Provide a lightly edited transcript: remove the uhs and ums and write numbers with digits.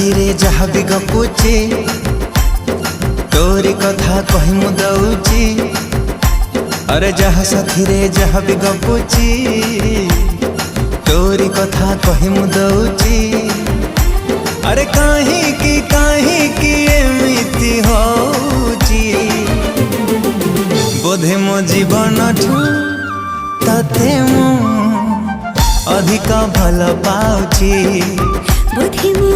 साथी रे जहाँ भी गपुची तोरी कथा कही मु दउची। अरे जहाँ साथी रे जहाँ भी गपुची तोरी कथा कही मु दउची। अरे कहीं की एमिति होची बोधे मो जीवन ठू तते मु अधिक भल पाउची। बोधे मो